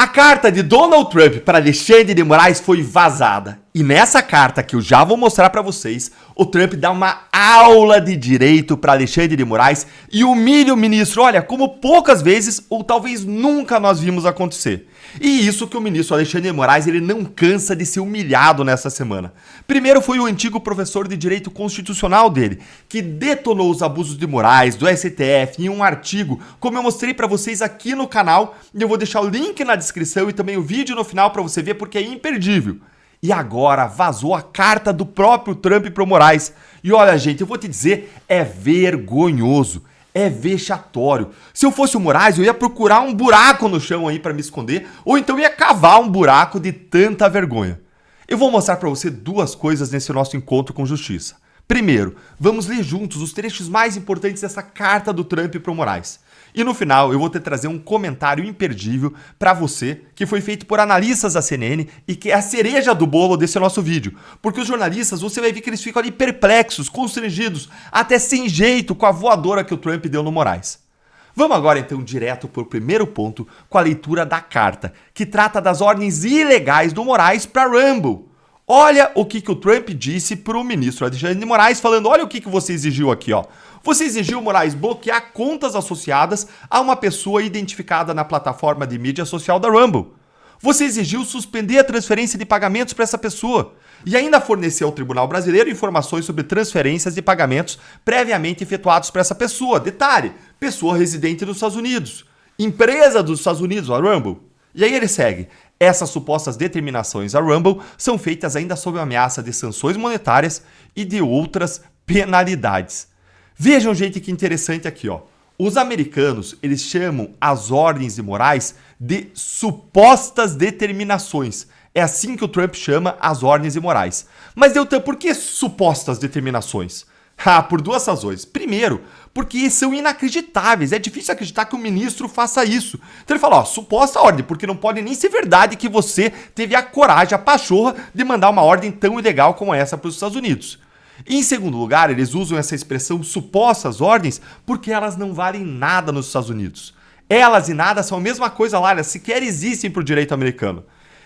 A carta de Donald Trump para Alexandre de Moraes foi vazada. E nessa carta, que eu já vou mostrar para vocês, o Trump dá uma aula de direito para Alexandre de Moraes e humilha o ministro, olha, como poucas vezes ou talvez nunca nós vimos acontecer. E isso que o ministro Alexandre de Moraes ele não cansa de ser humilhado nessa semana. Primeiro foi o antigo professor de direito constitucional dele, que detonou os abusos de Moraes, do STF, em um artigo, como eu mostrei para vocês aqui no canal, e eu vou deixar o link na descrição e também o vídeo no final para você ver porque é imperdível. E agora vazou a carta do próprio Trump pro Moraes. E olha, gente, eu vou te dizer, é vergonhoso. É vexatório. Se eu fosse o Moraes, eu ia procurar um buraco no chão aí para me esconder, ou então ia cavar um buraco de tanta vergonha. Eu vou mostrar para você duas coisas nesse nosso encontro com justiça. Primeiro, vamos ler juntos os trechos mais importantes dessa carta do Trump pro Moraes. E no final, eu vou te trazer um comentário imperdível para você, que foi feito por analistas da CNN e que é a cereja do bolo desse nosso vídeo. Porque os jornalistas, você vai ver que eles ficam ali perplexos, constrangidos, até sem jeito com a voadora que o Trump deu no Moraes. Vamos agora então direto para o primeiro ponto com a leitura da carta, que trata das ordens ilegais do Moraes para Rumble. Olha o que o Trump disse para o ministro Alexandre de Moraes, falando, olha o que você exigiu aqui, ó. Você exigiu, Moraes, bloquear contas associadas a uma pessoa identificada na plataforma de mídia social da Rumble. Você exigiu suspender a transferência de pagamentos para essa pessoa. E ainda forneceu ao Tribunal Brasileiro informações sobre transferências de pagamentos previamente efetuados para essa pessoa. Detalhe, pessoa residente nos Estados Unidos. Empresa dos Estados Unidos, a Rumble. E aí ele segue. Essas supostas determinações à Rumble são feitas ainda sob ameaça de sanções monetárias e de outras penalidades. Vejam, gente, que interessante aqui, ó. Os americanos, eles chamam as ordens de Moraes de supostas determinações. É assim que o Trump chama as ordens de Moraes. Mas, Deltan, por que supostas determinações? Por duas razões. Primeiro, porque são inacreditáveis. É difícil acreditar que o ministro faça isso. Então ele fala, ó, suposta ordem, porque não pode nem ser verdade que você teve a coragem, a pachorra de mandar uma ordem tão ilegal como essa para os Estados Unidos. E em segundo lugar, eles usam essa expressão supostas ordens porque elas não valem nada nos Estados Unidos. Elas e nada são a mesma coisa lá, elas sequer existem para o direito americano.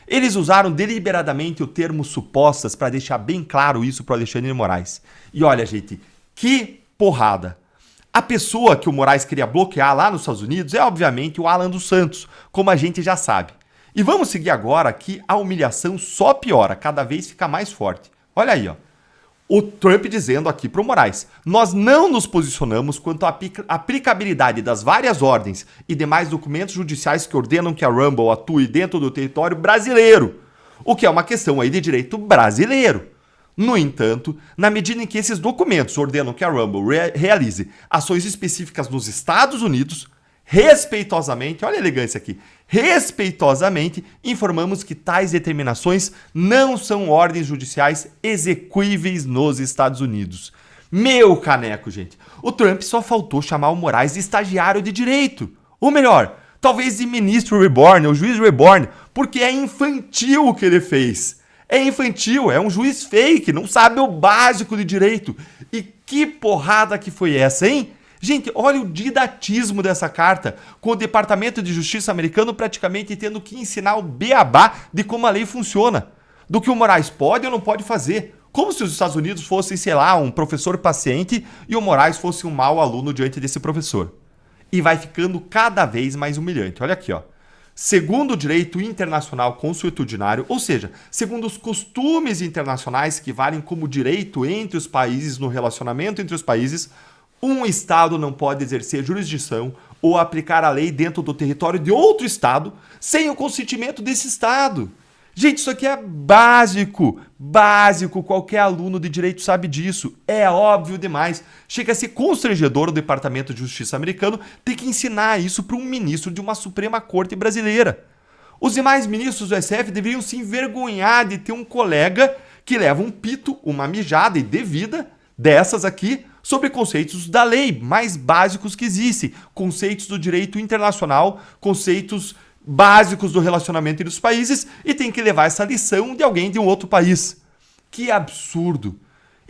Eles usaram deliberadamente o termo supostas para deixar bem claro isso para o Alexandre de Moraes. E olha, gente, que porrada! A pessoa que o Moraes queria bloquear lá nos Estados Unidos é, obviamente, o Alan dos Santos, como a gente já sabe. E vamos seguir agora que a humilhação só piora, cada vez fica mais forte. Olha aí, ó. O Trump dizendo aqui para o Moraes, nós não nos posicionamos quanto à aplicabilidade das várias ordens e demais documentos judiciais que ordenam que a Rumble atue dentro do território brasileiro, o que é uma questão aí de direito brasileiro. No entanto, na medida em que esses documentos ordenam que a Rumble realize ações específicas nos Estados Unidos, respeitosamente, olha a elegância aqui, respeitosamente informamos que tais determinações não são ordens judiciais execuíveis nos Estados Unidos. Meu caneco, gente, o Trump só faltou chamar o Moraes de estagiário de direito. Ou melhor, talvez de ministro reborn, ou juiz reborn, porque é infantil o que ele fez. É infantil, é um juiz fake, não sabe o básico de direito. E que porrada que foi essa, hein? Gente, olha o didatismo dessa carta, com o Departamento de Justiça americano praticamente tendo que ensinar o beabá de como a lei funciona, do que o Moraes pode ou não pode fazer. Como se os Estados Unidos fossem, sei lá, um professor paciente e o Moraes fosse um mau aluno diante desse professor. E vai ficando cada vez mais humilhante. Olha aqui, ó. Segundo o direito internacional consuetudinário, ou seja, segundo os costumes internacionais que valem como direito entre os países no relacionamento entre os países, um Estado não pode exercer jurisdição ou aplicar a lei dentro do território de outro Estado sem o consentimento desse Estado. Gente, isso aqui é básico, qualquer aluno de direito sabe disso, é óbvio demais. Chega a ser constrangedor o Departamento de Justiça americano ter que ensinar isso para um ministro de uma Suprema Corte brasileira. Os demais ministros do SF deveriam se envergonhar de ter um colega que leva um pito, uma mijada e devida dessas aqui, sobre conceitos da lei mais básicos que existem, conceitos do direito internacional, conceitos básicos do relacionamento entre os países, e tem que levar essa lição de alguém de um outro país. Que absurdo!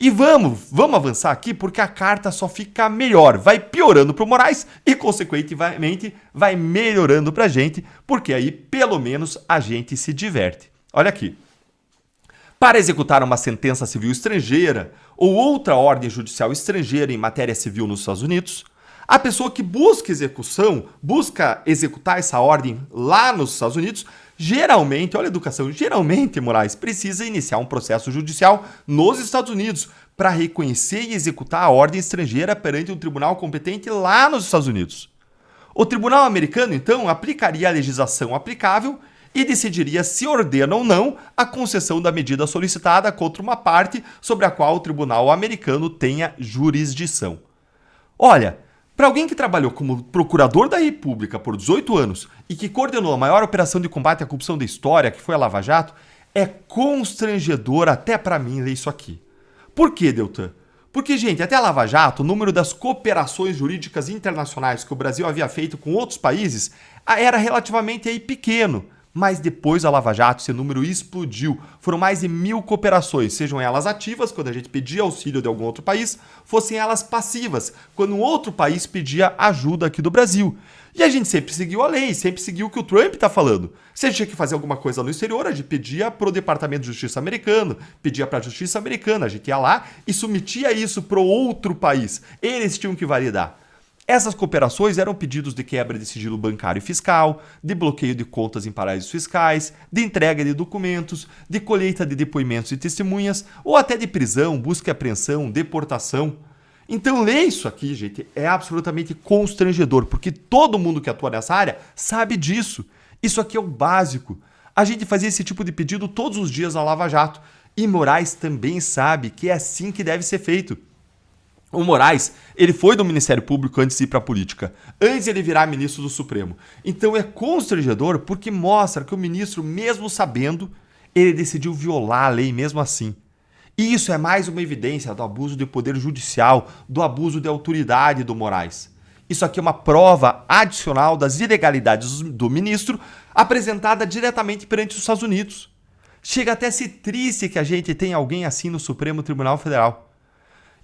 E vamos avançar aqui porque a carta só fica melhor, vai piorando para o Moraes e, consequentemente, vai melhorando para a gente, porque aí, pelo menos, a gente se diverte. Olha aqui. Para executar uma sentença civil estrangeira ou outra ordem judicial estrangeira em matéria civil nos Estados Unidos, a pessoa que busca executar essa ordem lá nos Estados Unidos, geralmente, olha a educação, geralmente, Moraes, precisa iniciar um processo judicial nos Estados Unidos para reconhecer e executar a ordem estrangeira perante um tribunal competente lá nos Estados Unidos. O tribunal americano, então, aplicaria a legislação aplicável e decidiria se ordena ou não a concessão da medida solicitada contra uma parte sobre a qual o tribunal americano tenha jurisdição. Olha, para alguém que trabalhou como procurador da República por 18 anos e que coordenou a maior operação de combate à corrupção da história, que foi a Lava Jato, é constrangedor até para mim ler isso aqui. Por quê, Deltan? Porque, gente, até a Lava Jato, o número das cooperações jurídicas internacionais que o Brasil havia feito com outros países era relativamente aí pequeno. Mas depois da Lava Jato, esse número explodiu. Foram mais de 1000 cooperações, sejam elas ativas, quando a gente pedia auxílio de algum outro país, fossem elas passivas, quando um outro país pedia ajuda aqui do Brasil. E a gente sempre seguiu a lei, sempre seguiu o que o Trump está falando. Se a gente tinha que fazer alguma coisa no exterior, a gente pedia para o Departamento de Justiça americano, pedia para a Justiça americana, a gente ia lá e submetia isso para outro país. Eles tinham que validar. Essas cooperações eram pedidos de quebra de sigilo bancário e fiscal, de bloqueio de contas em paraísos fiscais, de entrega de documentos, de colheita de depoimentos e testemunhas, ou até de prisão, busca e apreensão, deportação. Então, ler isso aqui, gente, é absolutamente constrangedor, porque todo mundo que atua nessa área sabe disso. Isso aqui é o básico. A gente fazia esse tipo de pedido todos os dias na Lava Jato. E Moraes também sabe que é assim que deve ser feito. O Moraes, ele foi do Ministério Público antes de ir para a política, antes de ele virar ministro do Supremo. Então é constrangedor porque mostra que o ministro, mesmo sabendo, ele decidiu violar a lei mesmo assim. E isso é mais uma evidência do abuso de poder judicial, do abuso de autoridade do Moraes. Isso aqui é uma prova adicional das ilegalidades do ministro apresentada diretamente perante os Estados Unidos. Chega até a ser triste que a gente tenha alguém assim no Supremo Tribunal Federal.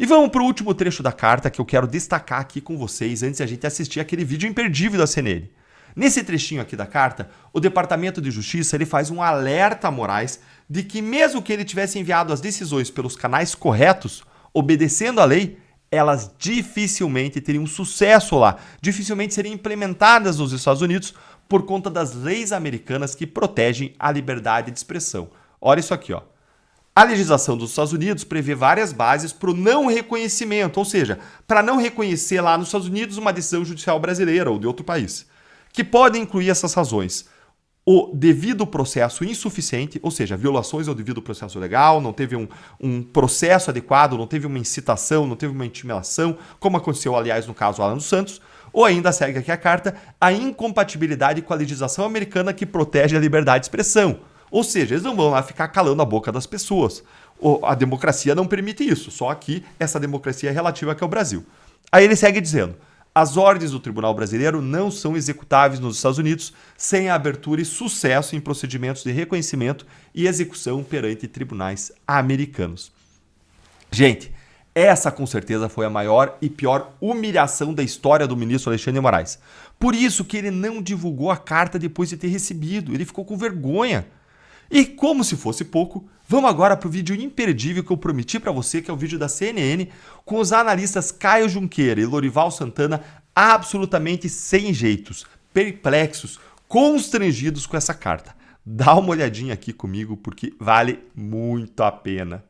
E vamos para o último trecho da carta que eu quero destacar aqui com vocês antes de a gente assistir aquele vídeo imperdível da CNN. Nesse trechinho aqui da carta, o Departamento de Justiça ele faz um alerta a Moraes de que mesmo que ele tivesse enviado as decisões pelos canais corretos, obedecendo à lei, elas dificilmente teriam sucesso lá, dificilmente seriam implementadas nos Estados Unidos por conta das leis americanas que protegem a liberdade de expressão. Olha isso aqui, ó. A legislação dos Estados Unidos prevê várias bases para o não reconhecimento, ou seja, para não reconhecer lá nos Estados Unidos uma decisão judicial brasileira ou de outro país, que podem incluir essas razões. O devido processo insuficiente, ou seja, violações ao devido processo legal, não teve um processo adequado, não teve uma incitação, não teve uma intimidação, como aconteceu, aliás, no caso Alan dos Santos, ou ainda segue aqui a carta, a incompatibilidade com a legislação americana que protege a liberdade de expressão. Ou seja, eles não vão lá ficar calando a boca das pessoas. A democracia não permite isso, só aqui essa democracia é relativa aqui ao Brasil. Aí ele segue dizendo, as ordens do Tribunal Brasileiro não são executáveis nos Estados Unidos sem a abertura e sucesso em procedimentos de reconhecimento e execução perante tribunais americanos. Gente, essa com certeza foi a maior e pior humilhação da história do ministro Alexandre de Moraes. Por isso que ele não divulgou a carta depois de ter recebido, ele ficou com vergonha. E como se fosse pouco, vamos agora para o vídeo imperdível que eu prometi para você, que é o vídeo da CNN, com os analistas Caio Junqueira e Lorival Santana absolutamente sem jeitos, perplexos, constrangidos com essa carta. Dá uma olhadinha aqui comigo porque vale muito a pena.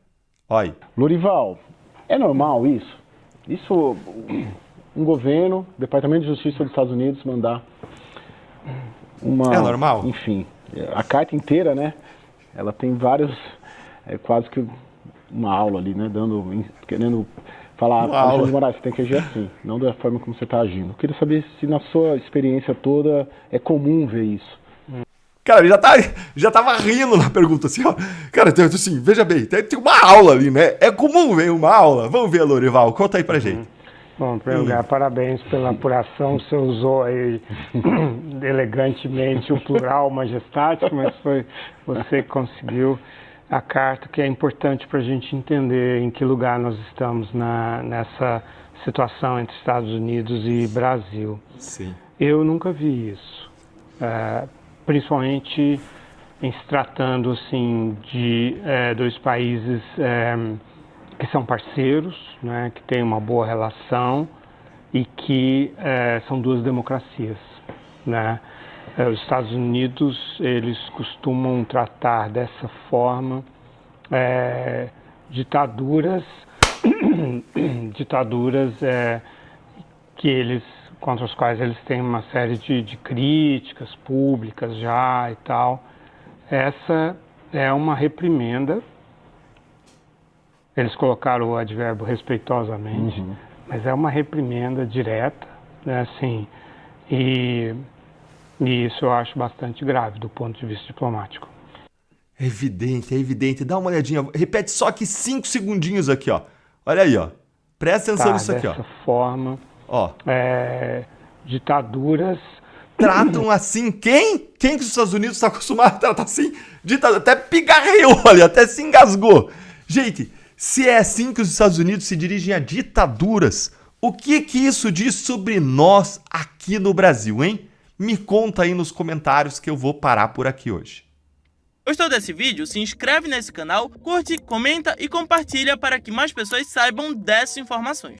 Olha aí. Lorival, é normal isso? Isso, um governo, Departamento de Justiça dos Estados Unidos mandar uma... É normal? Enfim, a carta inteira, né? Ela tem vários, quase que uma aula ali, né? Querendo falar, Alexandre de Moraes, você tem que agir assim, não da forma como você está agindo. Eu queria saber se na sua experiência toda é comum ver isso. Cara, ele já tava rindo na pergunta, assim, ó. Cara, então, assim, veja bem, tem uma aula ali, né? É comum ver uma aula. Vamos ver, Lorival, conta aí pra gente. Bom, em primeiro lugar, parabéns pela apuração. Você usou aí elegantemente o plural majestático, mas foi você que conseguiu. a carta, que é importante para a gente entender em que lugar nós estamos nessa situação entre Estados Unidos e Brasil. Sim. Eu nunca vi isso, principalmente em se tratando assim, de dois países que são parceiros, né, que têm uma boa relação e que são duas democracias, né? Os Estados Unidos, eles costumam tratar dessa forma ditaduras contra as quais eles têm uma série de críticas públicas já e tal. Essa é uma reprimenda. Eles colocaram o advérbio respeitosamente, mas é uma reprimenda direta, né, assim, e isso eu acho bastante grave do ponto de vista diplomático. É evidente, é evidente. Dá uma olhadinha. Repete só aqui 5 segundinhos aqui, ó. Olha aí, ó. Presta atenção nisso aqui, ó. Dessa forma, ó. Ditaduras... Tratam assim quem? Quem que os Estados Unidos está acostumado a tratar assim? Até pigarreou ali, até se engasgou. Gente, se é assim que os Estados Unidos se dirigem a ditaduras, o que isso diz sobre nós aqui no Brasil, hein? Me conta aí nos comentários que eu vou parar por aqui hoje. Gostou desse vídeo? Se inscreve nesse canal, curte, comenta e compartilha para que mais pessoas saibam dessas informações.